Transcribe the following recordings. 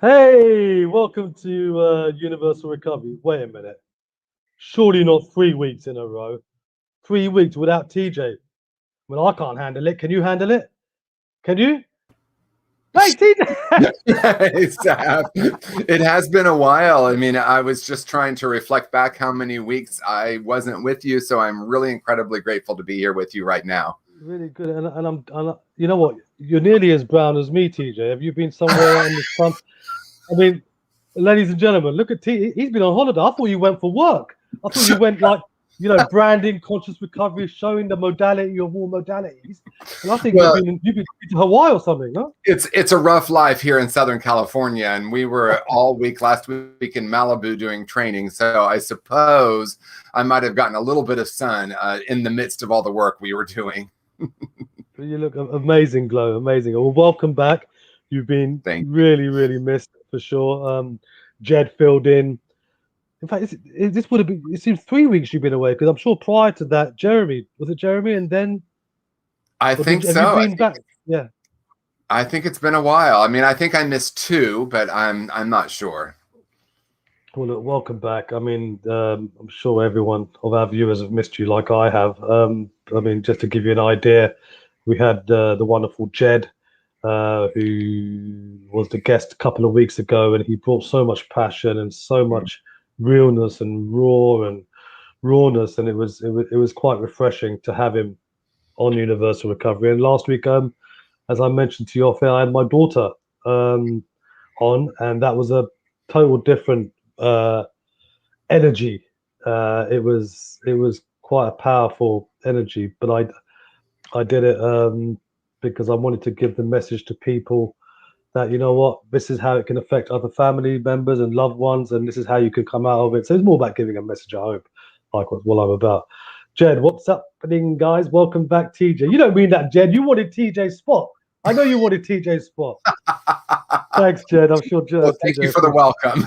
Hey, welcome to Universal Recovery. Wait a minute. Surely not 3 weeks in a row. 3 weeks without TJ. Well, I can't handle it. Can you handle it? Can you? Hey, TJ! It has been a while. I mean, I was just trying to reflect back how many weeks I wasn't with you, so I'm really incredibly grateful to be here with you right now. Really good. You know what? You're nearly as brown as me, TJ. Have you been somewhere on the sun? I mean, ladies and gentlemen, look at T. He's been on holiday. I thought you went for work. I thought you went branding, conscious recovery, showing the modality of all modalities. And I think you've been to Hawaii or something, huh? It's a rough life here in Southern California, and we were all week last week in Malibu doing training. So I suppose I might have gotten a little bit of sun in the midst of all the work we were doing. You look amazing, Glow. Amazing. Well, welcome back. You've been really, really missed for sure. Jed filled in. In fact, this would have been. It seems 3 weeks you've been away because I'm sure prior to that, Jeremy was it Jeremy, and then I think so. Have you been back? Yeah. I think it's been a while. I mean, I think I missed two, but I'm not sure. Well, look, welcome back. I mean, I'm sure everyone of our viewers have missed you like I have. I mean, just to give you an idea, we had the wonderful Jed, who was the guest a couple of weeks ago, and he brought so much passion and so much realness and rawness, and it was quite refreshing to have him on Universal Recovery. And last week, as I mentioned to you off air, I had my daughter on, and that was a total different energy. It was quite a powerful energy, but I did it because I wanted to give the message to people that, you know what, this is how it can affect other family members and loved ones, and this is how you can come out of it. So it's more about giving a message, I hope, like what I'm about. Jed, what's happening, guys? Welcome back, TJ. You don't mean that, Jed. You wanted TJ's spot. I know you wanted TJ's spot. Thanks, Jed. I'm sure Jed. Well, thank you for the welcome.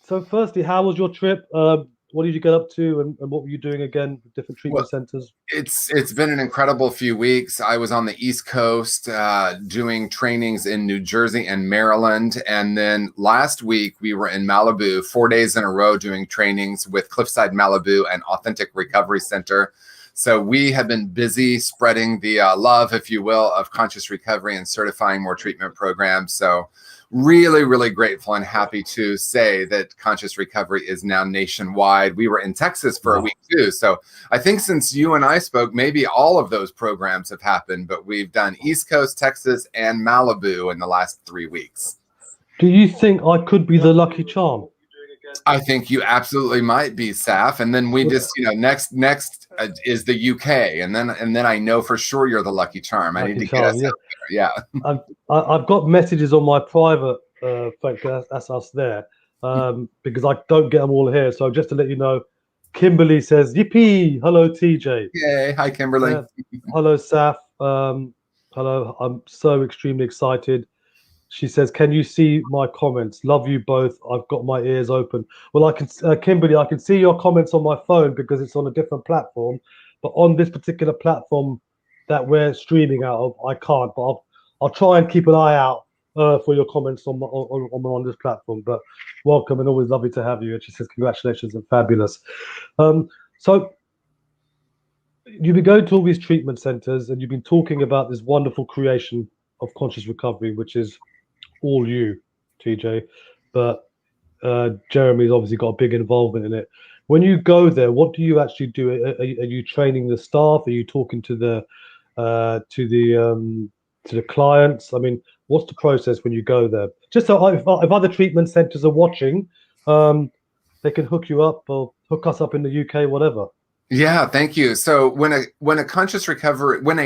So firstly, how was your trip? What did you get up to, and what were you doing again with different treatment centers? It's been an incredible few weeks. I was on the East Coast doing trainings in New Jersey and Maryland. And then last week we were in Malibu 4 days in a row doing trainings with Cliffside Malibu and Authentic Recovery Center. So we have been busy spreading the love, if you will, of conscious recovery and certifying more treatment programs. So really, really grateful and happy to say that conscious recovery is now nationwide. We were in Texas for a week too. So I think since you and I spoke, maybe all of those programs have happened, but we've done East Coast, Texas, and Malibu in the last 3 weeks. Do you think I could be the lucky charm? I think you absolutely might be, Saf. And then we just, next is the UK, and then I know for sure you're the lucky charm. I need to get us out there. Yeah. I've got messages on my private, that's us there, because I don't get them all here. So just to let you know, Kimberly says, "Yippee! Hello, TJ." Yay! Hi, Kimberly. Hello, Saf. Hello. I'm so extremely excited. She says, "Can you see my comments? Love you both. I've got my ears open." Well, I can, Kimberly, I can see your comments on my phone because it's on a different platform. But on this particular platform that we're streaming out of, I can't. But I'll try and keep an eye out for your comments on this platform. But welcome, and always lovely to have you. And she says, "Congratulations and fabulous." So you've been going to all these treatment centers, and you've been talking about this wonderful creation of conscious recovery, which is all you, TJ, but Jeremy's obviously got a big involvement in it. When you go there, what do you actually do? Are you training the staff? Are you talking to the clients? I mean, what's the process when you go there? Just so if other treatment centers are watching, they can hook you up or hook us up in the UK, whatever. Yeah, thank you. So when a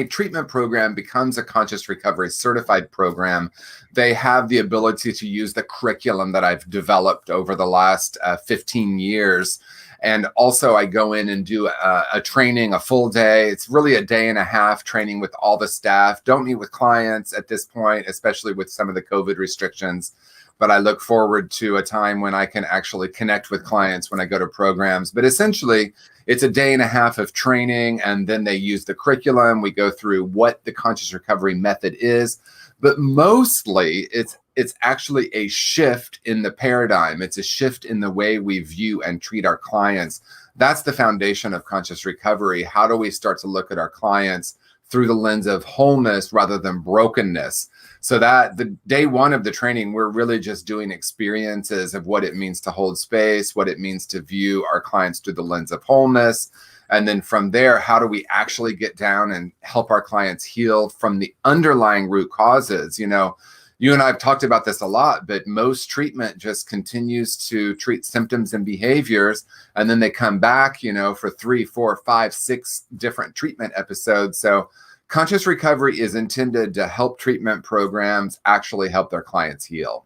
treatment program becomes a conscious recovery certified program, they have the ability to use the curriculum that I've developed over the last 15 years. And also I go in and do a training, a full day. It's really a day and a half training with all the staff. Don't meet with clients at this point, especially with some of the COVID restrictions. But I look forward to a time when I can actually connect with clients when I go to programs. But essentially, it's a day and a half of training, and then they use the curriculum. We go through what the conscious recovery method is. but mostly it's actually a shift in the paradigm. It's a shift in the way we view and treat our clients. That's the foundation of conscious recovery. How do we start to look at our clients through the lens of wholeness rather than brokenness? So that the day one of the training, we're really just doing experiences of what it means to hold space, what it means to view our clients through the lens of wholeness. And then from there, how do we actually get down and help our clients heal from the underlying root causes? You know, you and I have talked about this a lot, but most treatment just continues to treat symptoms and behaviors. And then they come back, you know, for 3, 4, 5, 6 different treatment episodes. So conscious recovery is intended to help treatment programs actually help their clients heal.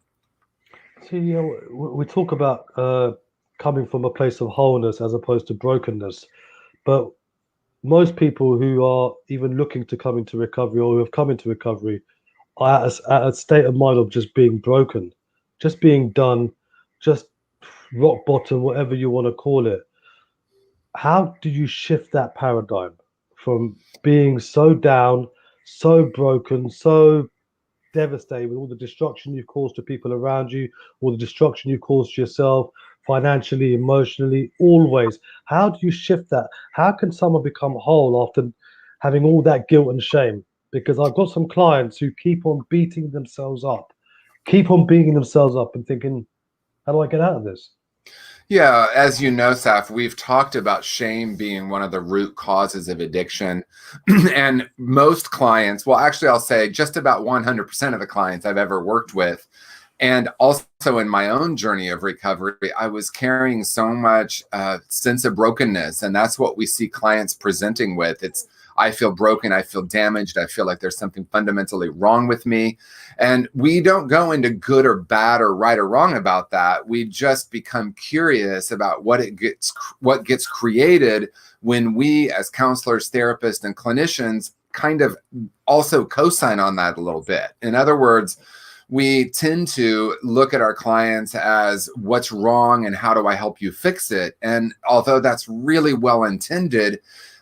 See, you know, we talk about coming from a place of wholeness as opposed to brokenness, but most people who are even looking to come into recovery or who have come into recovery are at a state of mind of just being broken, just being done, just rock bottom, whatever you want to call it. How do you shift that paradigm from being so down, so broken, so devastated with all the destruction you've caused to people around you, all the destruction you've caused to yourself, financially, emotionally, always? How do you shift that? How can someone become whole after having all that guilt and shame? Because I've got some clients who keep on beating themselves up, and thinking, how do I get out of this? Yeah, as you know, Saf, we've talked about shame being one of the root causes of addiction. And most clients, well, actually, I'll say just about 100% of the clients I've ever worked with, and also in my own journey of recovery, I was carrying so much sense of brokenness. And that's what we see clients presenting with. It's, I feel broken, I feel damaged, I feel like there's something fundamentally wrong with me. And we don't go into good or bad or right or wrong about that. We just become curious about what gets created when we as counselors, therapists, and clinicians kind of also co-sign on that a little bit. In other words, we tend to look at our clients as what's wrong and how do I help you fix it? And although that's really well intended,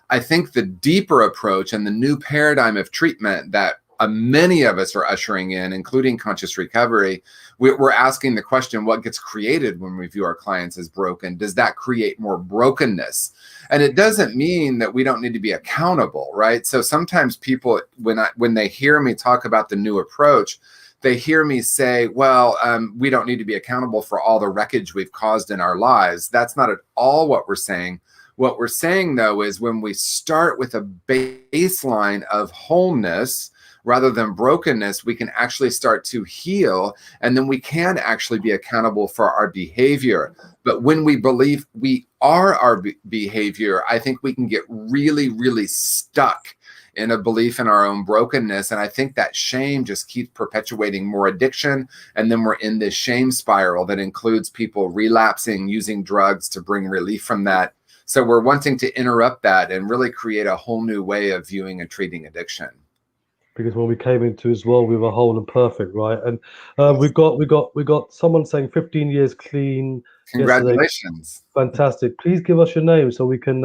I think the deeper approach and the new paradigm of treatment that many of us are ushering in, including conscious recovery, we're asking the question, what gets created when we view our clients as broken? Does that create more brokenness? And it doesn't mean that we don't need to be accountable, right? So sometimes people, when they hear me talk about the new approach, they hear me say, well, we don't need to be accountable for all the wreckage we've caused in our lives. That's not at all what we're saying. What we're saying, though, is when we start with a baseline of wholeness rather than brokenness, we can actually start to heal, and then we can actually be accountable for our behavior. But when we believe we are our behavior, I think we can get really, really stuck in a belief in our own brokenness. And I think that shame just keeps perpetuating more addiction. And then we're in this shame spiral that includes people relapsing, using drugs to bring relief from that. So we're wanting to interrupt that and really create a whole new way of viewing and treating addiction. Because when we came into as well, we were whole and perfect, right? And we got someone saying 15 years clean. Congratulations. Yesterday. Fantastic. Please give us your name so we can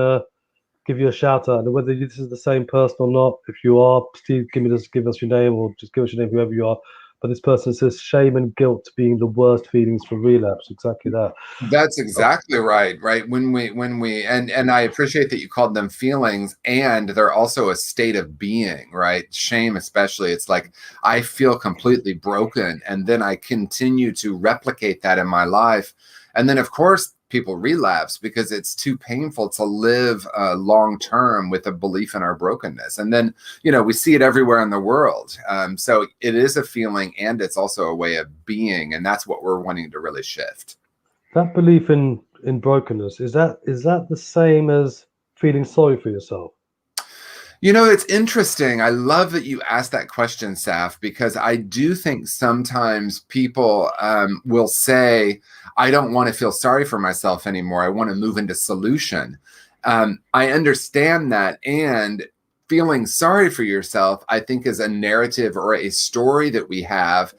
give you a shout out. And whether this is the same person or not, if you are, Steve, give us your name, or just give us your name, whoever you are. But this person says shame and guilt being the worst feelings for relapse. Exactly that. That's exactly right. When we and I appreciate that you called them feelings, and they're also a state of being, right? Shame, especially. It's like I feel completely broken, and then I continue to replicate that in my life. And then, of course, people relapse because it's too painful to live long term with a belief in our brokenness. And then, we see it everywhere in the world. So it is a feeling, and it's also a way of being. And that's what we're wanting to really shift. That belief in brokenness, is that the same as feeling sorry for yourself? It's interesting. I love that you asked that question, Saf, because I do think sometimes people will say, I don't want to feel sorry for myself anymore. I want to move into solution. I understand that. And feeling sorry for yourself, I think, is a narrative or a story that we have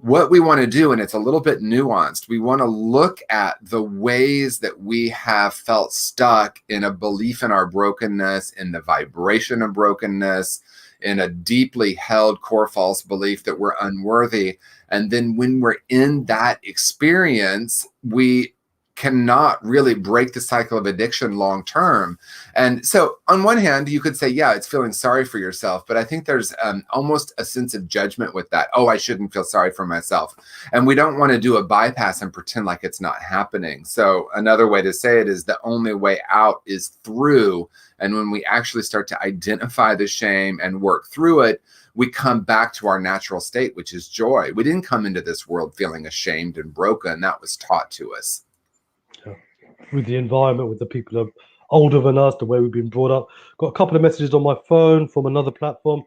what we want to do, and it's a little bit nuanced, we want to look at the ways that we have felt stuck in a belief in our brokenness, in the vibration of brokenness, in a deeply held core false belief that we're unworthy. And then when we're in that experience, we cannot really break the cycle of addiction long term. And so on one hand, you could say, yeah, it's feeling sorry for yourself. But I think there's almost a sense of judgment with that. Oh, I shouldn't feel sorry for myself. And we don't want to do a bypass and pretend like it's not happening. So another way to say it is the only way out is through. And when we actually start to identify the shame and work through it, we come back to our natural state, which is joy. We didn't come into this world feeling ashamed and broken. That was taught to us. With the environment, with the people who are older than us, the way we've been brought up. Got a couple of messages on my phone from another platform.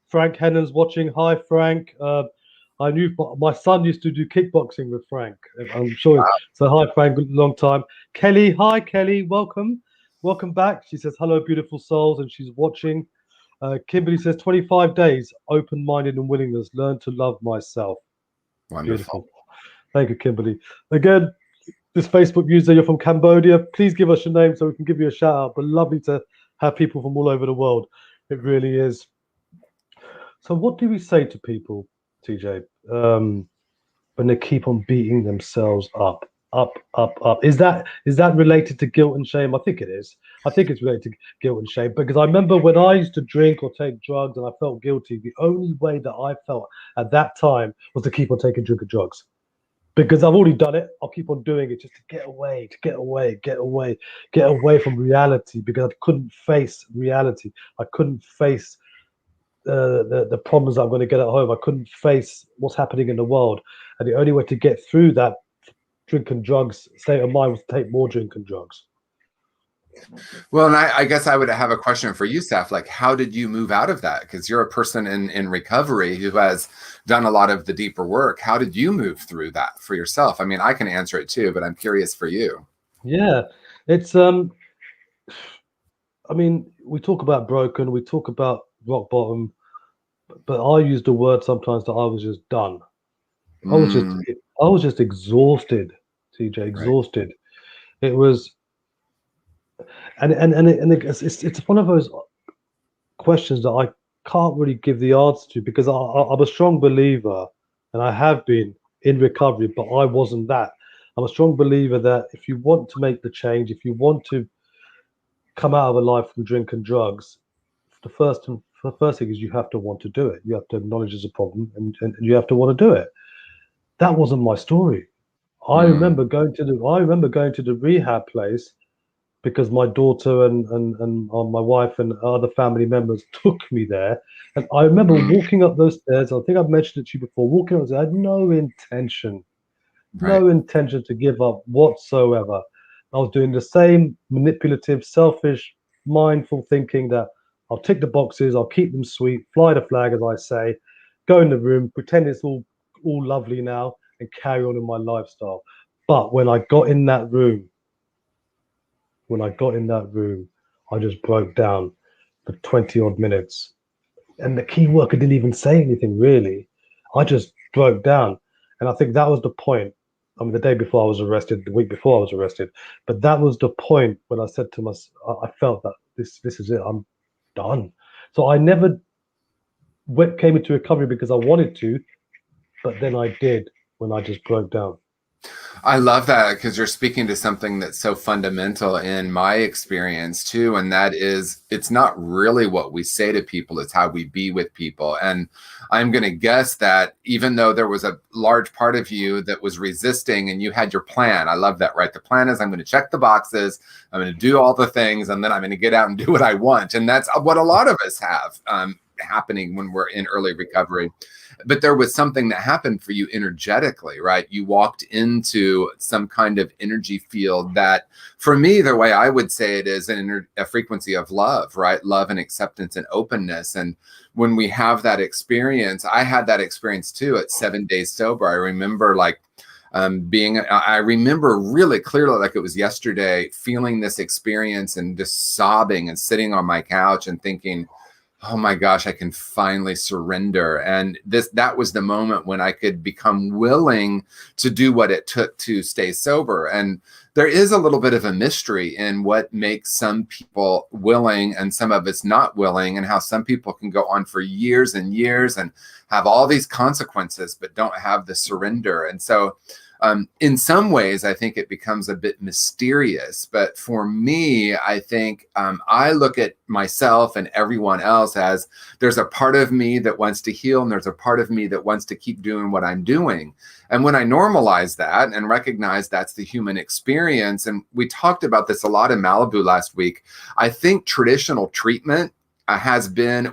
Frank Hennon's watching. Hi, Frank. I knew my son used to do kickboxing with Frank. I'm sure. Wow. So hi, Frank. Long time. Kelly. Hi, Kelly. Welcome. Welcome back. She says, hello, beautiful souls. And she's watching. Kimberly says, 25 days, open-minded and willingness. Learn to love myself. Wonderful. Beautiful. Thank you, Kimberly. Again, this Facebook user, you're from Cambodia. Please give us your name so we can give you a shout out. But lovely to have people from all over the world. It really is. So what do we say to people, TJ, when they keep on beating themselves up? Is that related to guilt and shame? I think it is. I think it's related to guilt and shame, because I remember when I used to drink or take drugs and I felt guilty, the only way that I felt at that time was to keep on taking drink and drugs. Because I've already done it, I'll keep on doing it just to get away from reality, because I couldn't face reality. I couldn't face the problems that I'm going to get at home. I couldn't face what's happening in the world. And the only way to get through that drink and drugs state of mind was to take more drink and drugs. Well, and I guess I would have a question for you, Saf. Like, how did you move out of that? Because you're a person in recovery who has done a lot of the deeper work. How did you move through that for yourself? I mean, I can answer it too, but I'm curious for you. Yeah, it's I mean, we talk about broken, we talk about rock bottom, but I use the word sometimes that I was just done. I was just exhausted, TJ, exhausted. Right. It was. And it's one of those questions that I can't really give the answer to, because I'm a strong believer, and I have been in recovery, but I wasn't that. I'm a strong believer that if you want to make the change, if you want to come out of a life from drink and drugs, the first thing is you have to want to do it. You have to acknowledge there's a problem, and you have to want to do it. That wasn't my story. I remember going to the rehab place, because my daughter and my wife and other family members took me there. And I remember walking up those stairs. I think I've mentioned it to you before. Walking up, I had no intention to give up whatsoever. I was doing the same manipulative, selfish, mindful thinking that I'll tick the boxes, I'll keep them sweet, fly the flag, as I say, go in the room, pretend it's all lovely now, and carry on in my lifestyle. But when I got in that room, I just broke down for 20 odd minutes. And the key worker didn't even say anything, really. I just broke down. And I think that was the point. I mean, the day before I was arrested, the week before I was arrested. But that was the point when I said to myself, I felt that this is it. I'm done. So I never came into recovery because I wanted to, but then I did when I just broke down. I love that, because you're speaking to something that's so fundamental in my experience too. And that is, it's not really what we say to people, it's how we be with people. And I'm going to guess that even though there was a large part of you that was resisting and you had your plan, I love that, right? The plan is, I'm going to check the boxes, I'm going to do all the things, and then I'm going to get out and do what I want. And that's what a lot of us have happening when we're in early recovery. But there was something that happened for you energetically, right? You walked into some kind of energy field that, for me, the way I would say it is a frequency of love, right? Love and acceptance and openness. And when we have that experience, I had that experience too at 7 days sober. I remember I remember really clearly, like it was yesterday, feeling this experience and just sobbing and sitting on my couch and thinking, oh my gosh, I can finally surrender. And that was the moment when I could become willing to do what it took to stay sober. And there is a little bit of a mystery in what makes some people willing and some of us not willing, and how some people can go on for years and years and have all these consequences, but don't have the surrender. And so in some ways, I think it becomes a bit mysterious. But for me, I think I look at myself and everyone else as there's a part of me that wants to heal, and there's a part of me that wants to keep doing what I'm doing. And when I normalize that and recognize that's the human experience, and we talked about this a lot in Malibu last week, I think traditional treatment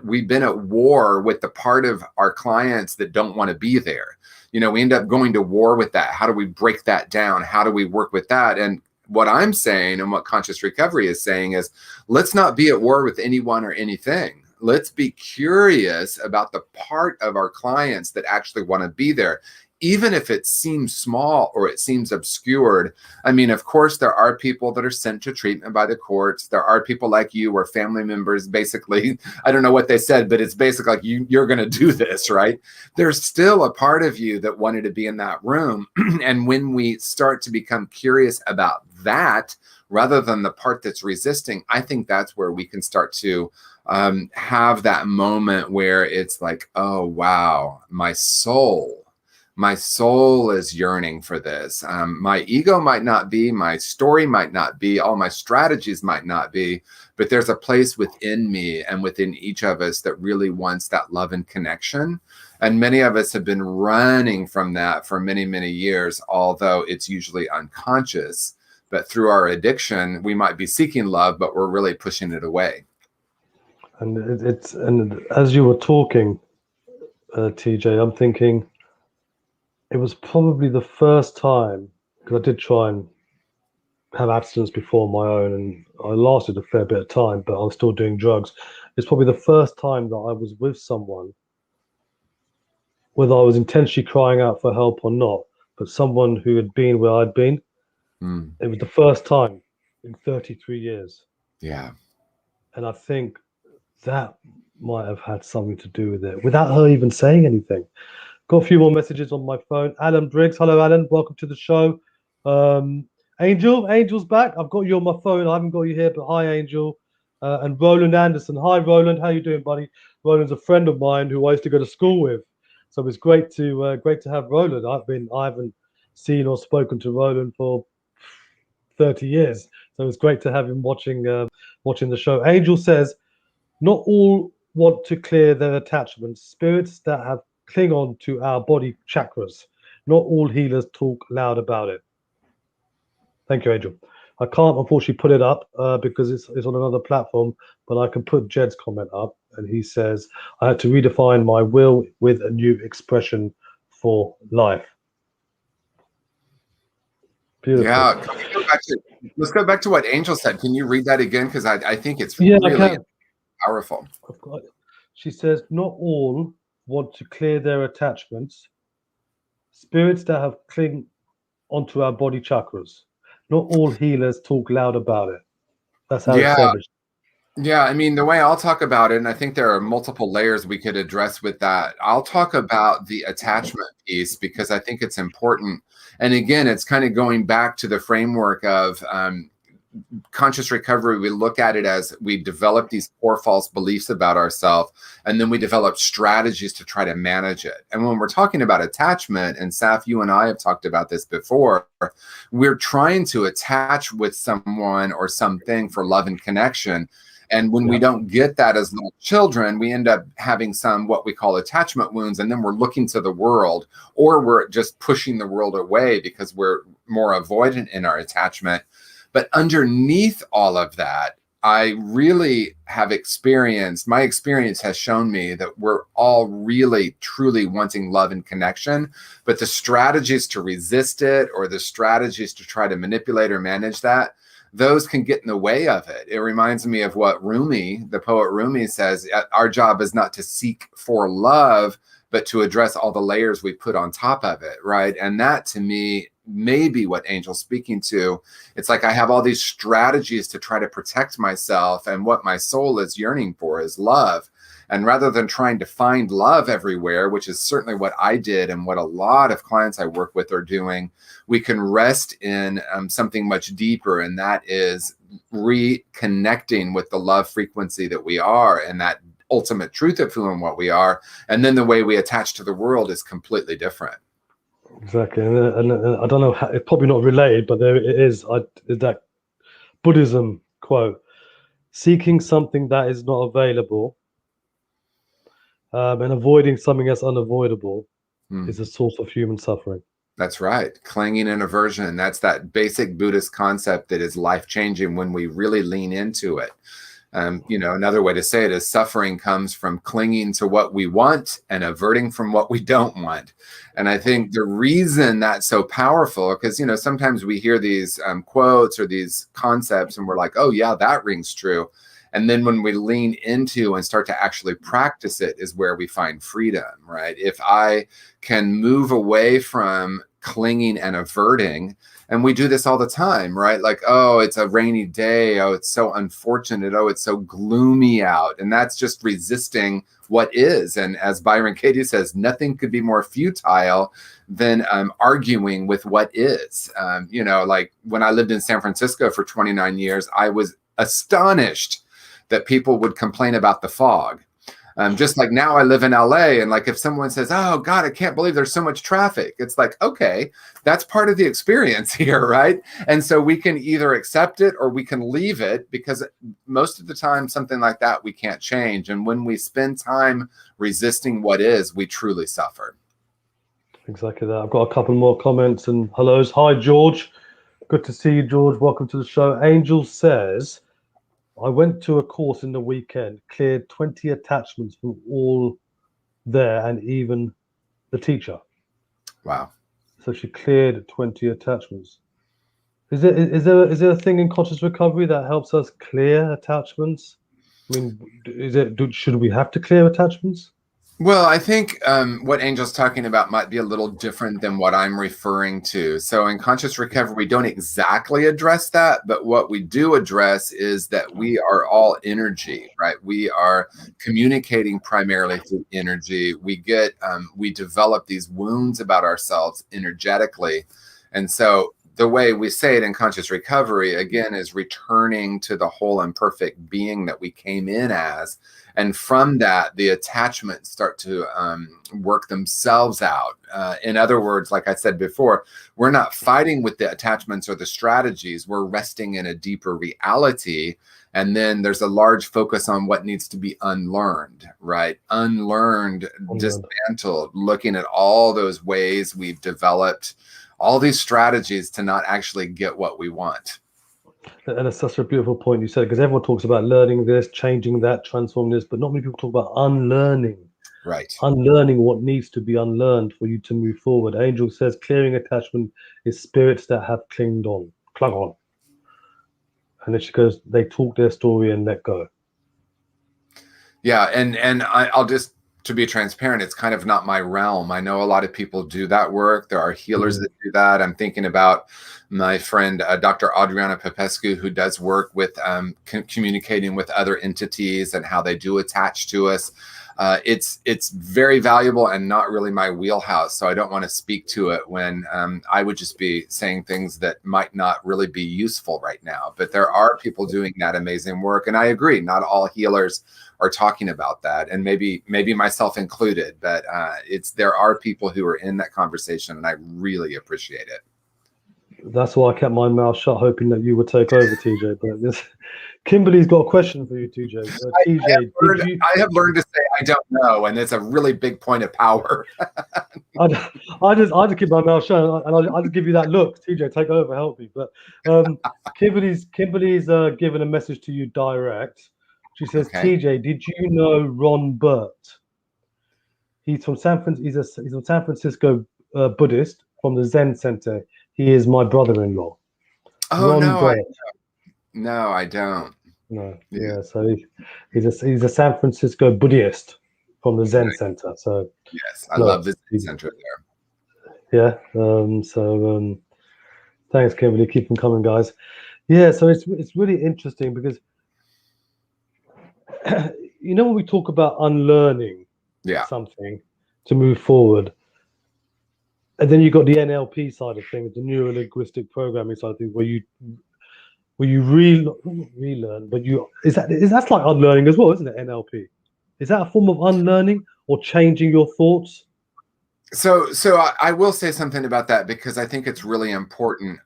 we've been at war with the part of our clients that don't want to be there. We end up going to war with that. How do we break that down? How do we work with that? And what I'm saying, and what conscious recovery is saying, is let's not be at war with anyone or anything. Let's be curious about the part of our clients that actually want to be there, even if it seems small or it seems obscured. I mean, of course, there are people that are sent to treatment by the courts. There are people like you or family members, basically, I don't know what they said, but it's basically like you're going to do this, right? There's still a part of you that wanted to be in that room. And when we start to become curious about that, rather than the part that's resisting, I think that's where we can start to have that moment where it's like, oh, wow, my soul is yearning for this. My ego might not be, my story might not be, all my strategies might not be, but there's a place within me and within each of us that really wants that love and connection. And many of us have been running from that for many, many years, although it's usually unconscious. But through our addiction, we might be seeking love, but we're really pushing it away. And as you were talking, TJ, I'm thinking, it was probably the first time, because I did try and have abstinence before my own, and I lasted a fair bit of time, but I was still doing drugs. It's probably the first time that I was with someone, whether I was intentionally crying out for help or not, but someone who had been where I'd been. It was the first time in 33 years. Yeah. And I think that might have had something to do with it, without her even saying anything. Got a few more messages on my phone. Alan Briggs. Hello, Alan. Welcome to the show. Angel's back. I've got you on my phone. I haven't got you here, but hi, Angel. And Roland Anderson. Hi, Roland. How you doing, buddy? Roland's a friend of mine who I used to go to school with. So it's great to have Roland. I haven't seen or spoken to Roland for 30 years. So it's great to have him watching the show. Angel says, not all want to clear their attachments. Spirits that have cling on to our body chakras. Not all healers talk loud about it. Thank you, Angel. I can't unfortunately put it up because it's on another platform, but I can put Jed's comment up, and he says, I had to redefine my will with a new expression for life. Beautiful. Yeah, let's go back to what Angel said. Can you read that again? Because I think it's really powerful. She says, not all want to clear their attachments. Spirits that have cling onto our body chakras. Not all healers talk loud about it. That's how it's said. Yeah, I mean, the way I'll talk about it, and I think there are multiple layers we could address with that. I'll talk about the attachment piece because I think it's important. And again, it's kind of going back to the framework of conscious recovery. We look at it as we develop these core false beliefs about ourselves, and then we develop strategies to try to manage it. And when we're talking about attachment, and Saf, you and I have talked about this before, we're trying to attach with someone or something for love and connection. And when we don't get that as little children, we end up having what we call attachment wounds. And then we're looking to the world, or we're just pushing the world away because we're more avoidant in our attachment. But underneath all of that, I really have my experience has shown me that we're all really, truly wanting love and connection, but the strategies to resist it or the strategies to try to manipulate or manage that, those can get in the way of it. It reminds me of what the poet Rumi says, our job is not to seek for love, but to address all the layers we put on top of it, right? And that to me may be what Angel's speaking to. It's like I have all these strategies to try to protect myself, and what my soul is yearning for is love. And rather than trying to find love everywhere, which is certainly what I did and what a lot of clients I work with are doing, we can rest in something much deeper, and that is reconnecting with the love frequency that we are, and that ultimate truth of who and what we are. And then the way we attach to the world is completely different. Exactly. And I don't know, how, it's probably not related, but there it is. That Buddhism quote: seeking something that is not available and avoiding something that's unavoidable is a source of human suffering. That's right. Clinging and aversion. That's that basic Buddhist concept that is life-changing when we really lean into it. Another way to say it is suffering comes from clinging to what we want and averting from what we don't want. And I think the reason that's so powerful, because, sometimes we hear these quotes or these concepts and we're like, oh, yeah, that rings true. And then when we lean into and start to actually practice it is where we find freedom, right? If I can move away from clinging and averting, and we do this all the time, right? Like, oh, it's a rainy day. Oh, it's so unfortunate. Oh, it's so gloomy out. And that's just resisting what is. And as Byron Katie says, nothing could be more futile than arguing with what is. Like when I lived in San Francisco for 29 years, I was astonished that people would complain about the fog. Just like now I live in LA, and like if someone says, oh God, I can't believe there's so much traffic. It's like, okay, that's part of the experience here, right? And so we can either accept it or we can leave it, because most of the time something like that we can't change. And when we spend time resisting what is, we truly suffer. Exactly that. I've got a couple more comments and hellos. Hi, George. Good to see you, George. Welcome to the show. Angel says, I went to a course in the weekend, cleared 20 attachments from all there and even the teacher. Wow. So she cleared 20 attachments. Is there a thing in conscious recovery that helps us clear attachments? I mean, should we have to clear attachments? Well, I think what Angel's talking about might be a little different than what I'm referring to. So in conscious recovery, we don't exactly address that, but what we do address is that we are all energy, right? We are communicating primarily through energy. We develop these wounds about ourselves energetically. And so the way we say it in conscious recovery, again, is returning to the whole and perfect being that we came in as. And from that, the attachments start to work themselves out. In other words, like I said before, we're not fighting with the attachments or the strategies. We're resting in a deeper reality. And then there's a large focus on what needs to be unlearned, right? Unlearned, dismantled, looking at all those ways we've developed all these strategies to not actually get what we want. And it's such a beautiful point you said, because everyone talks about learning this, changing that, transforming this, but not many people talk about unlearning. Right. Unlearning what needs to be unlearned for you to move forward. Angel says clearing attachment is spirits that have clung on. And then she goes, they talk their story and let go. Yeah, and I'll just, to be transparent, it's kind of not my realm. I know a lot of people do that work. There are healers that do that. I'm thinking about my friend, Dr. Adriana Popescu, who does work with communicating with other entities and how they do attach to us. It's very valuable and not really my wheelhouse. So I don't want to speak to it when I would just be saying things that might not really be useful right now. But there are people doing that amazing work. And I agree, not all healers are talking about that, and maybe myself included, but there are people who are in that conversation, and I really appreciate it. That's why I kept my mouth shut, hoping that you would take over, TJ. But Kimberly's got a question for you, TJ. TJ, I have learned to say I don't know, and it's a really big point of power. I just keep my mouth shut, and I'll just give you that look. TJ, take over, help me. But Kimberly's given a message to you direct. She says, okay. TJ, did you know Ron Burt? He's from San Francisco Buddhist from the Zen Center. He is my brother-in-law. Oh, Ron Burt. No, I don't. No, yeah. So he's a San Francisco Buddhist from the Zen Center. So yes, I love the Zen Center there. Yeah. Thanks, Kimberly. Keep them coming, guys. Yeah, so it's really interesting because when we talk about unlearning Yeah. something to move forward, and then you've got the NLP side of things, the neuro linguistic programming side of things, where you relearn, but that's like unlearning as well, isn't it? NLP, is that a form of unlearning or changing your thoughts? So I will say something about that because I think it's really important.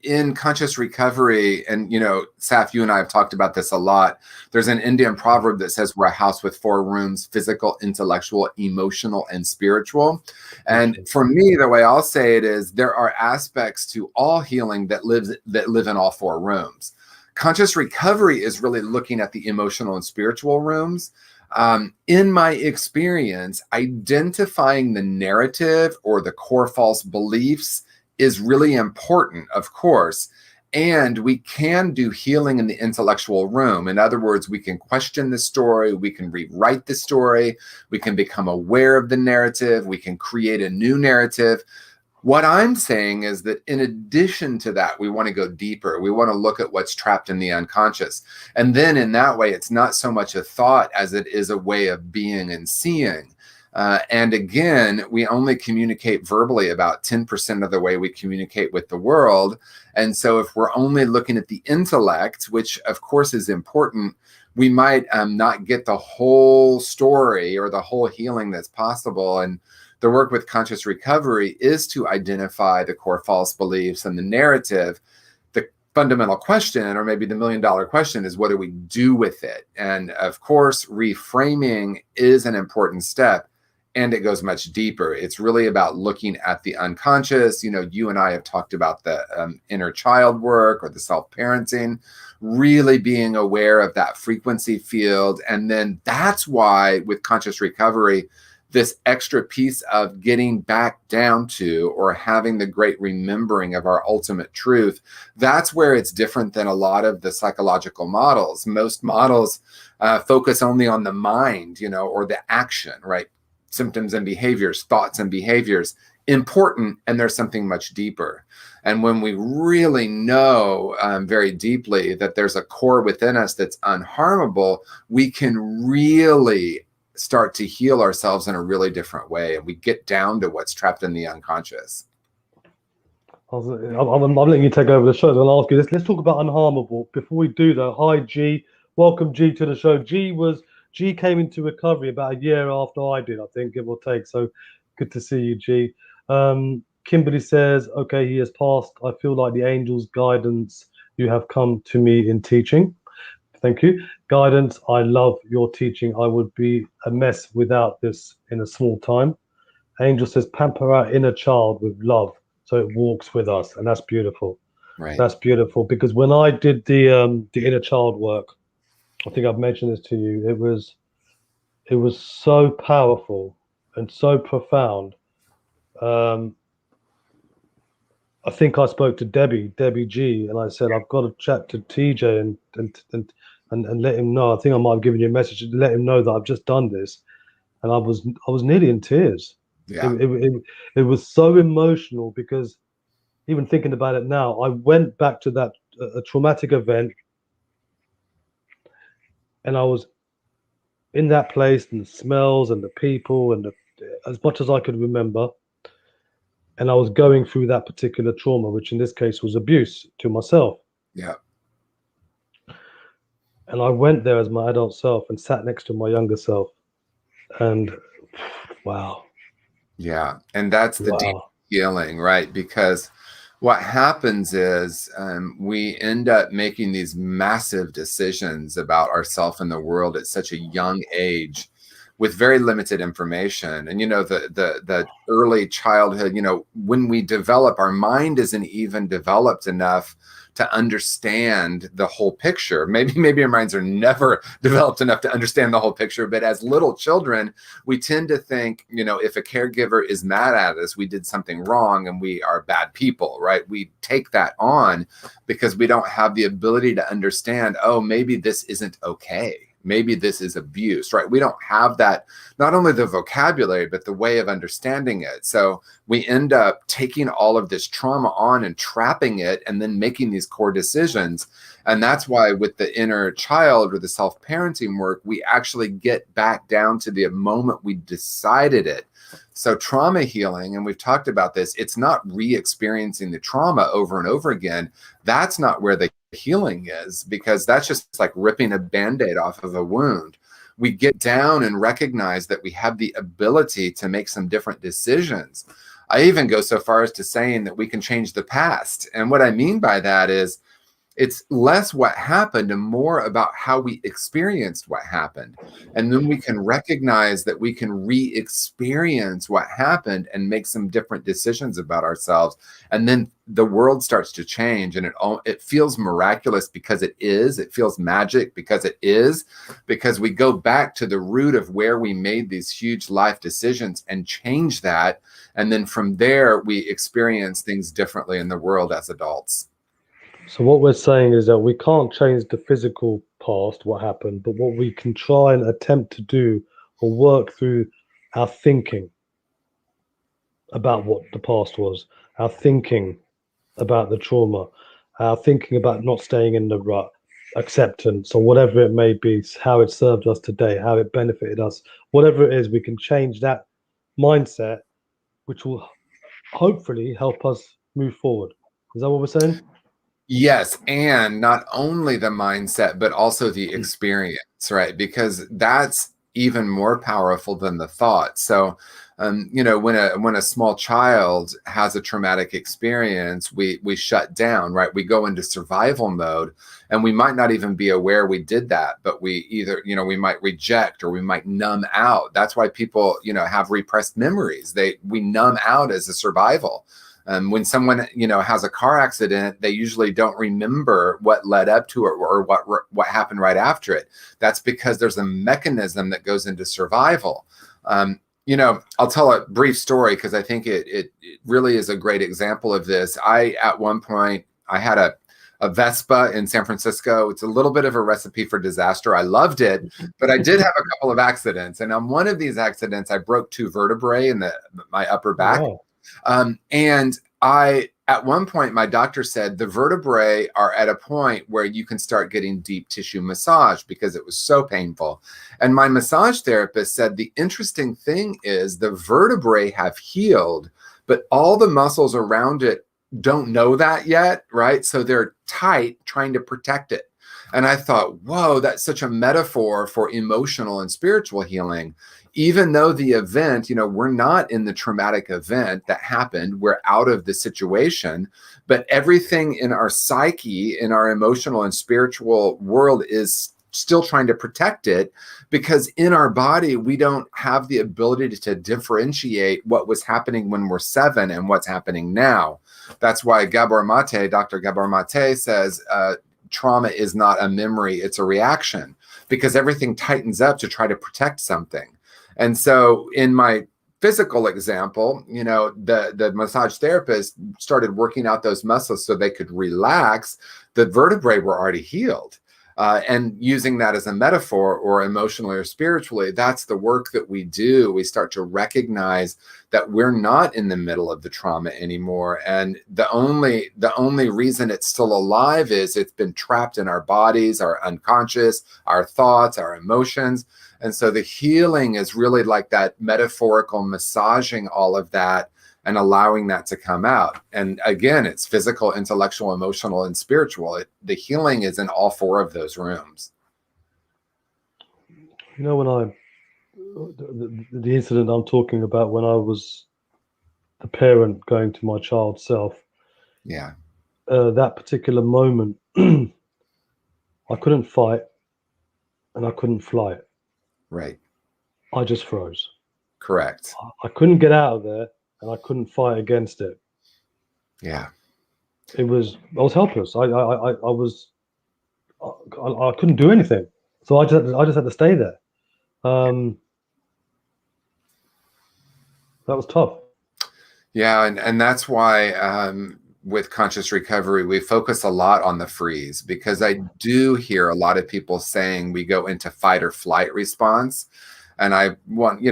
In conscious recovery, and Saf, you and I have talked about this a lot. There's an Indian proverb that says we're a house with 4 rooms: physical, intellectual, emotional, and spiritual. And for me, the way I'll say it is there are aspects to all healing that live in all 4 rooms. Conscious recovery is really looking at the emotional and spiritual rooms. In my experience, identifying the narrative or the core false beliefs is really important, of course. And we can do healing in the intellectual room. In other words, we can question the story, we can rewrite the story, we can become aware of the narrative, we can create a new narrative. What I'm saying is that in addition to that, we want to go deeper. We want to look at what's trapped in the unconscious. And then in that way, it's not so much a thought as it is a way of being and seeing. And again, we only communicate verbally about 10% of the way we communicate with the world. And so if we're only looking at the intellect, which of course is important, we might not get the whole story or the whole healing that's possible. And the work with conscious recovery is to identify the core false beliefs and the narrative. The fundamental question, or maybe the $1 million question, is what do we do with it? And of course, reframing is an important step, and it goes much deeper. It's really about looking at the unconscious. You and I have talked about the inner child work or the self-parenting, really being aware of that frequency field. And then that's why with conscious recovery, this extra piece of getting back down to or having the great remembering of our ultimate truth, that's where it's different than a lot of the psychological models. Most models focus only on the mind, or the action, right? Symptoms and behaviors, thoughts and behaviors, important, and there's something much deeper. And when we really know very deeply that there's a core within us that's unharmable, we can really start to heal ourselves in a really different way, and we get down to what's trapped in the unconscious. I'm letting you take over the show. I'll ask you this. Let's talk about unharmable. Before we do that, hi G, welcome G to the show. G came into recovery about a year after I did, I think, give or take. So good to see you, G. Kimberly says, okay, he has passed. I feel like the angel's guidance. You have come to me in teaching. Thank you. Guidance, I love your teaching. I would be a mess without this in a small time. Angel says, pamper our inner child with love so it walks with us. And that's beautiful. Right. That's beautiful. Because when I did the inner child work, I think I've mentioned this to you, it was so powerful and so profound. I think I spoke to Debbie G, and I said, I've got to chat to TJ and let him know. I think I might have given you a message to let him know that I've just done this, and I was nearly in tears. Yeah. It was so emotional because even thinking about it now, I went back to that a traumatic event, and I was in that place, and the smells and the people and as much as I could remember, and I was going through that particular trauma, which in this case was abuse to myself. Yeah. And I went there as my adult self and sat next to my younger self. And wow. Yeah. And that's the deep Wow. healing, right? Because what happens is we end up making these massive decisions about ourselves and the world at such a young age with very limited information. And, the early childhood, when we develop, our mind isn't even developed enough to understand the whole picture. Maybe our minds are never developed enough to understand the whole picture. But as little children, we tend to think, if a caregiver is mad at us, we did something wrong and we are bad people, right? We take that on because we don't have the ability to understand, oh, maybe this isn't okay. maybe this is abuse, right? We don't have that, not only the vocabulary, but the way of understanding it. So we end up taking all of this trauma on and trapping it and then making these core decisions. And that's why with the inner child or the self-parenting work, we actually get back down to the moment we decided it. So trauma healing, and we've talked about this, it's not re-experiencing the trauma over and over again. That's not where the healing is, because that's just like ripping a Band-Aid off of a wound. We get down and recognize that we have the ability to make some different decisions. I even go so far as to saying that we can change the past. And what I mean by that is it's less what happened and more about how we experienced what happened. And then we can recognize that we can re-experience what happened and make some different decisions about ourselves. And then the world starts to change, and it feels miraculous because it is. It feels magic because it is, because we go back to the root of where we made these huge life decisions and change that. And then from there, we experience things differently in the world as adults. So what we're saying is that we can't change the physical past, what happened, but what we can try and attempt to do or work through our thinking about what the past was, our thinking about the trauma, our thinking about not staying in the rut, acceptance, or whatever it may be, how it served us today, how it benefited us, whatever it is, we can change that mindset, which will hopefully help us move forward. Is that what we're saying? Yes, and not only the mindset, but also the experience, right? Because that's even more powerful than the thought. So, you know, when a small child has a traumatic experience, we shut down, right? We go into survival mode, and we might not even be aware we did that, but we either, you know, we might reject or we might numb out. That's why people, you know, have repressed memories. We numb out as a survival. When someone, you know, has a car accident, they usually don't remember what led up to it or what happened right after it. That's because there's a mechanism that goes into survival. You know, I'll tell a brief story because I think it really is a great example of this. At one point, I had a Vespa in San Francisco. It's a little bit of a recipe for disaster. I loved it, but I did have a couple of accidents. And on one of these accidents, I broke 2 vertebrae in my upper back. Wow. And at one point, my doctor said the vertebrae are at a point where you can start getting deep tissue massage because it was so painful. And my massage therapist said the interesting thing is the vertebrae have healed, but all the muscles around it don't know that yet, right? So they're tight, trying to protect it. And I thought, whoa, that's such a metaphor for emotional and spiritual healing. Even though the event, you know, we're not in the traumatic event that happened, we're out of the situation, but everything in our psyche, in our emotional and spiritual world is still trying to protect it, because in our body, we don't have the ability to differentiate what was happening when we're 7 and what's happening now. That's why Dr. Gabor Mate says, trauma is not a memory, it's a reaction, because everything tightens up to try to protect something. And so in my physical example, you know, the massage therapist started working out those muscles so they could relax. The vertebrae were already healed. And using that as a metaphor, or emotionally or spiritually, that's the work that we do. We start to recognize that we're not in the middle of the trauma anymore. And the only reason it's still alive is it's been trapped in our bodies, our unconscious, our thoughts, our emotions. And so the healing is really like that metaphorical massaging all of that and allowing that to come out. And again, it's physical, intellectual, emotional, and spiritual. The healing is in all 4 of those rooms. You know, when the incident I'm talking about, when I was the parent going to my child's self, Yeah. That particular moment, I couldn't fight and I couldn't fly. Right. I just froze. Correct. I couldn't get out of there, and I couldn't fight against it. Yeah. I was helpless. I couldn't do anything. So I just had to stay there. That was tough. Yeah, and that's why with conscious recovery, we focus a lot on the freeze, because I do hear a lot of people saying we go into fight or flight response. And I want,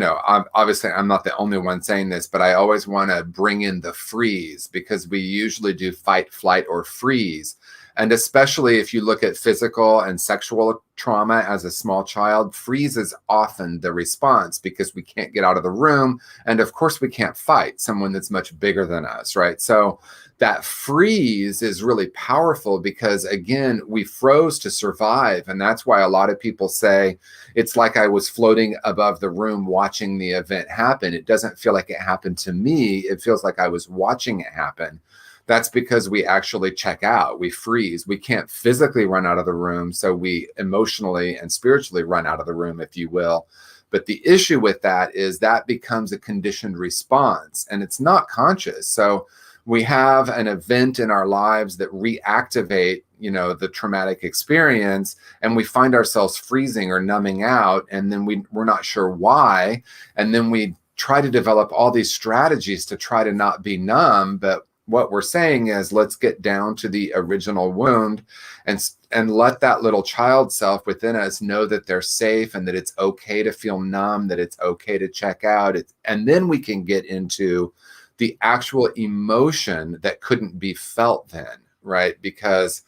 obviously I'm not the only one saying this, but I always want to bring in the freeze, because we usually do fight, flight, or freeze. And especially if you look at physical and sexual trauma as a small child, freeze is often the response, because we can't get out of the room. And of course, we can't fight someone that's much bigger than us, right? So that freeze is really powerful, because again, we froze to survive. And that's why a lot of people say it's like I was floating above the room watching the event happen. It doesn't feel like it happened to me. It feels like I was watching it happen. That's because we actually check out, we freeze. We can't physically run out of the room, so we emotionally and spiritually run out of the room, if you will. But the issue with that is that becomes a conditioned response, and it's not conscious. So we have an event in our lives that reactivate, the traumatic experience, and we find ourselves freezing or numbing out, and then we're not sure why. And then we try to develop all these strategies to try to not be numb, but what we're saying is, let's get down to the original wound and let that little child self within us know that they're safe and that it's okay to feel numb, that it's okay to check out. And then we can get into the actual emotion that couldn't be felt then, right? Because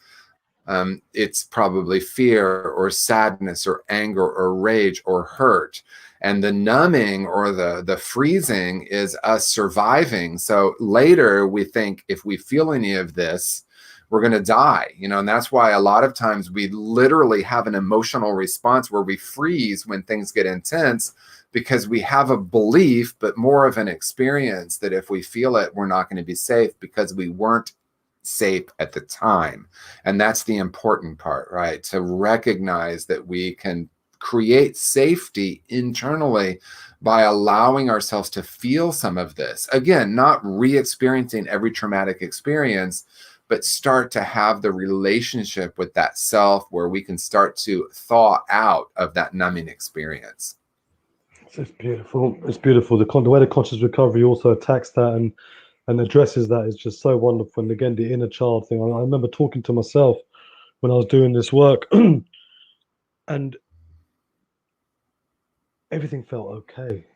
it's probably fear or sadness or anger or rage or hurt. And the numbing or the freezing is us surviving. So later we think, if we feel any of this, we're going to die, and that's why a lot of times we literally have an emotional response where we freeze when things get intense, because we have a belief, but more of an experience, that if we feel it, we're not going to be safe, because we weren't safe at the time. And that's the important part, right? To recognize that we can create safety internally by allowing ourselves to feel some of this. Again, not re-experiencing every traumatic experience, but start to have the relationship with that self where we can start to thaw out of that numbing experience. It's beautiful. It's beautiful. The way the conscious recovery also attacks that and addresses that is just so wonderful. And again, the inner child thing. I remember talking to myself when I was doing this work, and everything felt okay.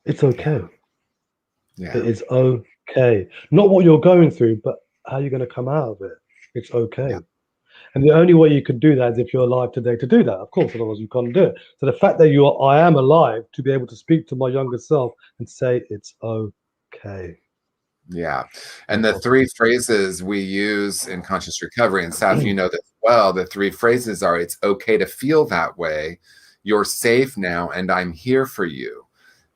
It's okay. Yeah. It is okay. Not what you're going through, but how you're going to come out of it. It's okay. Yeah. And the only way you can do that is if you're alive today to do that. Of course, otherwise you can't do it. So the fact that I am alive to be able to speak to my younger self and say it's okay. Yeah. And the three phrases we use in conscious recovery, and Saf, you know this well, the three phrases are: it's okay to feel that way, you're safe now, and I'm here for you.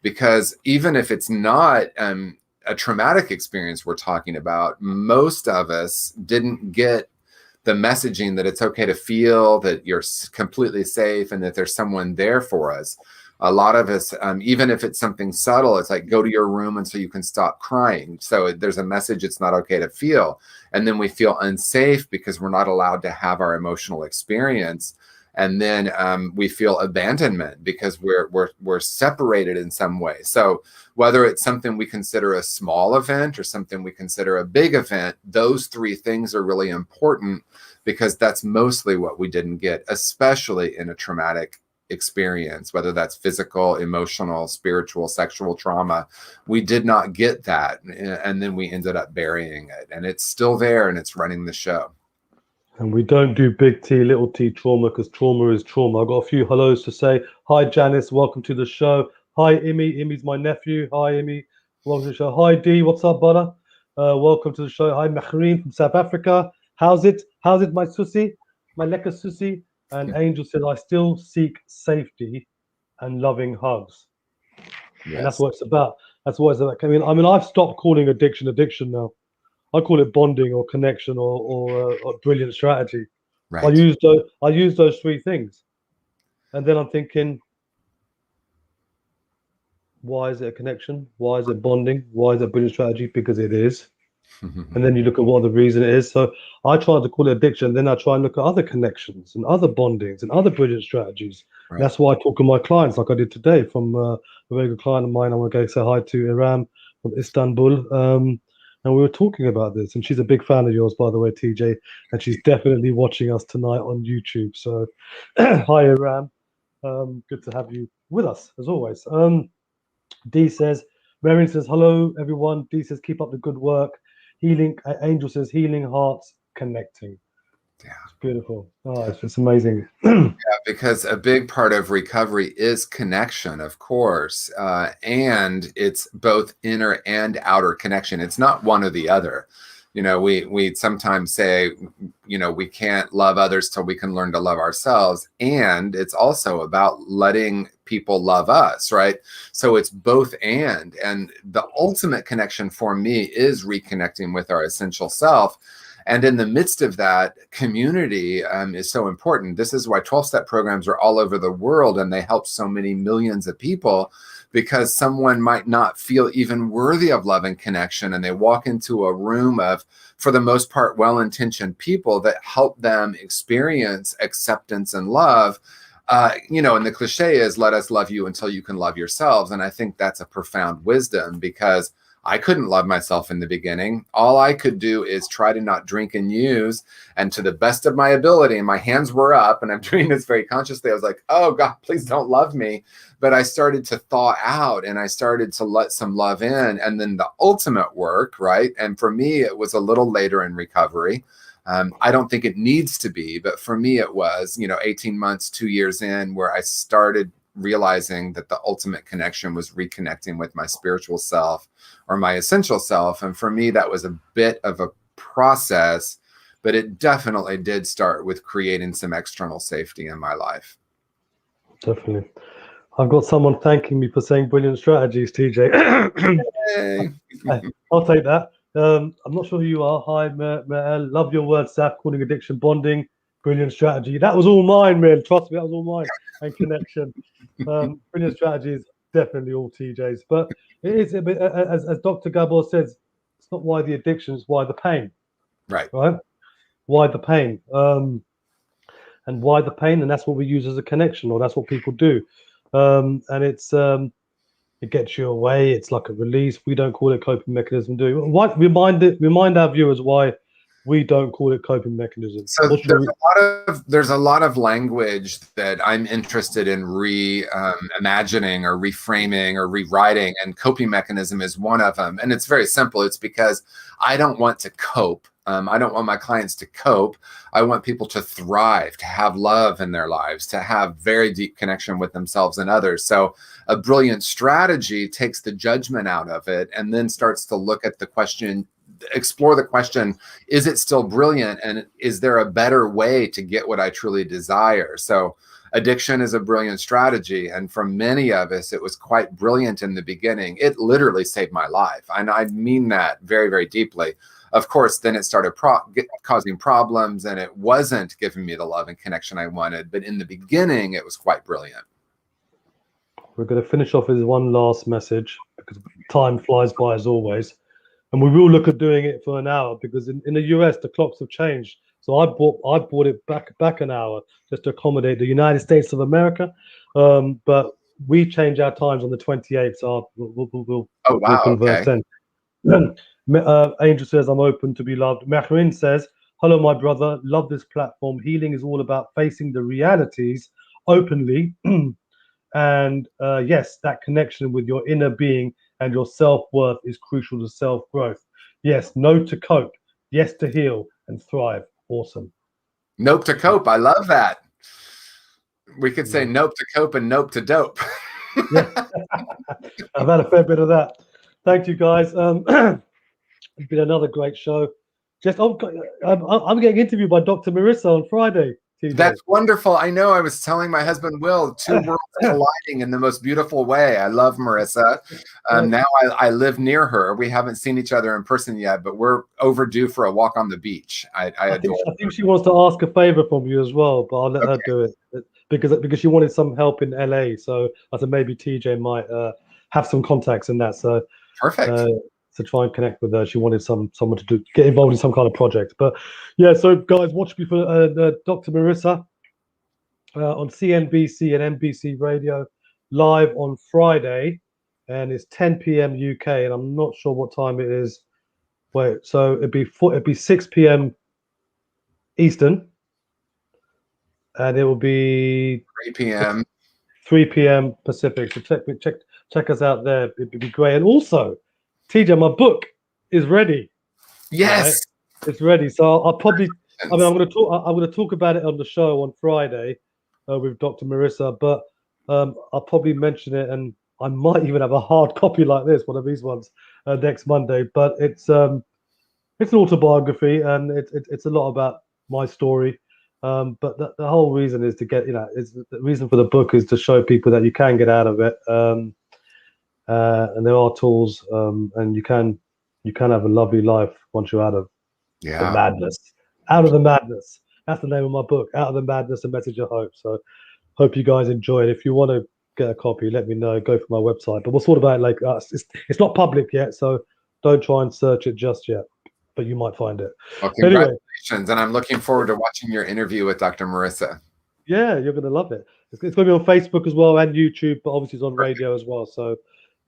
Because even if it's not a traumatic experience we're talking about, most of us didn't get the messaging that it's okay to feel that you're completely safe and that there's someone there for us. A lot of us, even if it's something subtle, it's like, go to your room and so you can stop crying. So there's a message it's not okay to feel. And then we feel unsafe because we're not allowed to have our emotional experience. And then we feel abandonment because we're separated in some way. So whether it's something we consider a small event or something we consider a big event, those three things are really important, because that's mostly what we didn't get, especially in a traumatic experience, whether that's physical, emotional, spiritual, sexual trauma. We did not get that. And then we ended up burying it. And it's still there and it's running the show. And we don't do big T, little t trauma, because trauma is trauma. I've got a few hellos to say. Hi, Janice. Welcome to the show. Hi, Imi. Imi's my nephew. Hi, Imi. Welcome to the show. Hi, D. What's up, brother? Welcome to the show. Hi, Mahreen from South Africa. How's it? How's it, my susi? My lekker susi? And Angel said, I still seek safety and loving hugs. Yes. And that's what it's about. That's what it's about. I mean, I've stopped calling addiction now. I call it bonding or connection or brilliant strategy. Right. I use those three things, and then I'm thinking, why is it a connection? Why is it bonding? Why is it brilliant strategy? Because it is. And then you look at what the reason is. So I try to call it addiction. Then I try and look at other connections and other bondings and other brilliant strategies. Right. That's why I talk to my clients like I did today. From a very good client of mine, I want to go say hi to Iram from Istanbul. and we were talking about this. And she's a big fan of yours, by the way, TJ, and she's definitely watching us tonight on YouTube. So, hi, Iram. Good to have you with us as always. D says, Marion says, hello, everyone. D says, keep up the good work. Healing, Angel says, healing hearts, connecting. Yeah. It's beautiful. Oh, it's just amazing. Yeah, because a big part of recovery is connection, of course. And it's both inner and outer connection. It's not one or the other. You know, we sometimes say, you know, we can't love others till we can learn to love ourselves. And it's also about letting people love us, right? So it's both and. And the ultimate connection for me is reconnecting with our essential self. And in the midst of that, community is so important. This is why 12-step programs are all over the world, and they help so many millions of people, because someone might not feel even worthy of love and connection, and they walk into a room of, for the most part, well-intentioned people that help them experience acceptance and love. You know, and the cliche is, let us love you until you can love yourselves. And I think that's a profound wisdom, because I couldn't love myself in the beginning. All I could do is try to not drink and use. And to the best of my ability, and my hands were up, and I'm doing this very consciously, I was like, oh God, please don't love me. But I started to thaw out, and I started to let some love in. And then the ultimate work, right? And for me, it was a little later in recovery. I don't think it needs to be, but for me, it was, you know, 18 months, 2 years in, where I started realizing that the ultimate connection was reconnecting with my spiritual self, or my essential self. And for me, that was a bit of a process, but it definitely did start with creating some external safety in my life. Definitely. I've got someone thanking me for saying brilliant strategies, TJ. Hey. I'll take that. I'm not sure who you are. Hi, Mel. Love your words, Saf. Calling addiction bonding. Brilliant strategy. That was all mine, Mel. Trust me, that was all mine. And connection. Brilliant strategies. Definitely all TJ's. But it is a bit, as Dr. Gabor says, it's not why the addiction, it's why the pain. Right. Right? Why the pain? And why the pain? And that's what we use as a connection, or that's what people do. And it's it gets you away. It's like a release. We don't call it coping mechanism, do we? Why, remind our viewers why we don't call it coping mechanism. So there's a lot of language that I'm interested in imagining or reframing or rewriting, and coping mechanism is one of them. And it's very simple. It's because I don't want to cope. I don't want my clients to cope. I want people to thrive, to have love in their lives, to have very deep connection with themselves and others. So a brilliant strategy takes the judgment out of it, and then starts to look at the question, explore the question, is it still brilliant? And is there a better way to get what I truly desire? So addiction is a brilliant strategy. And for many of us, it was quite brilliant in the beginning. It literally saved my life. And I mean that very, very deeply. Of course, then it started causing problems, and it wasn't giving me the love and connection I wanted. But in the beginning, it was quite brilliant. We're going to finish off with one last message, because time flies by as always. And we will look at doing it for an hour, because in the US, the clocks have changed. So I brought it back an hour just to accommodate the United States of America. But we change our times on the 28th. So we'll converse then. Angel says, I'm open to be loved. Mahrin says, hello, my brother. Love this platform. Healing is all about facing the realities openly. And yes, that connection with your inner being and your self-worth is crucial to self-growth. Yes, no to cope. Yes to heal and thrive. Awesome. Nope to cope. I love that. We could say nope to cope and nope to dope. Yeah. I've had a fair bit of that. Thank you, guys. It's been another great show. I'm getting interviewed by Dr. Marissa on Friday. TJ. That's wonderful. I know. I was telling my husband, Will, two worlds colliding in the most beautiful way. I love Marissa. Now I live near her. We haven't seen each other in person yet, but we're overdue for a walk on the beach. I think she wants to ask a favor from you as well, but I'll let her do it because she wanted some help in LA. So I said maybe TJ might have some contacts in that. So perfect. To try and connect with her, she wanted someone to get involved in some kind of project. But yeah, so guys, watch me for Dr. Marissa on CNBC and NBC Radio live on Friday, and it's 10 p.m. UK, and I'm not sure what time it is Wait, so it'd be 6 p.m. Eastern, and it will be 3 p.m. 3 p.m. Pacific. So check us out there. It'd be great. And also, TJ, my book is ready. Yes. Right? It's ready. So I'll probably. I mean, I'm going to talk about it on the show on Friday with Dr. Marissa, but I'll probably mention it, and I might even have a hard copy like this, one of these ones, next Monday. But it's an autobiography, and it's a lot about my story. But the whole reason is to get, the reason for the book is to show people that you can get out of it, and there are tools, and you can have a lovely life once you're out of the madness. Out of the madness. That's the name of my book. Out of the Madness, a Message of Hope. So hope you guys enjoy it. If you want to get a copy, let me know. Go for my website. But we'll sort about it like us. It's not public yet, so don't try and search it just yet. But you might find it. Well, congratulations, and I'm looking forward to watching your interview with Dr. Marissa. Yeah, you're going to love it. It's going to be on Facebook as well and YouTube, but obviously it's on radio as well. So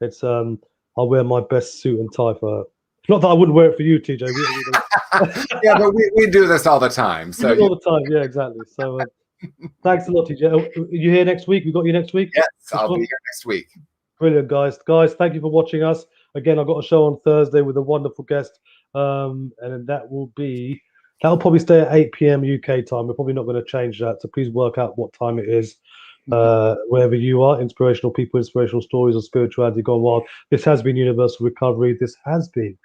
it's I'll wear my best suit and tie for her. Not that I wouldn't wear it for you, TJ. Yeah, but we do this all the time. So all the time, yeah, exactly. So thanks a lot, TJ. Are you here next week? We got you next week? Yes, I'll be here next week. Brilliant, guys. Guys, thank you for watching us. Again, I've got a show on Thursday with a wonderful guest, and that'll probably stay at 8 p.m. UK time. We're probably not going to change that, so please work out what time it is. Wherever you are, inspirational people, inspirational stories of spirituality gone wild. This has been Universal Recovery. This has been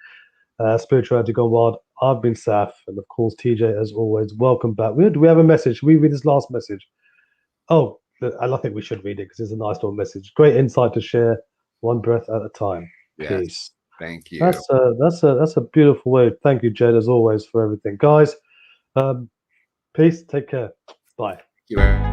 Spirituality Gone Wild. I've been Saf, and of course TJ, as always. Welcome back. Do we have a message? Should we read this last message? Oh, I think we should read it because it's a nice little message. Great insight to share, one breath at a time. Yes. Peace. Thank you. That's a beautiful word. Thank you, Jed, as always, for everything, guys. Peace. Take care. Bye. Thank you.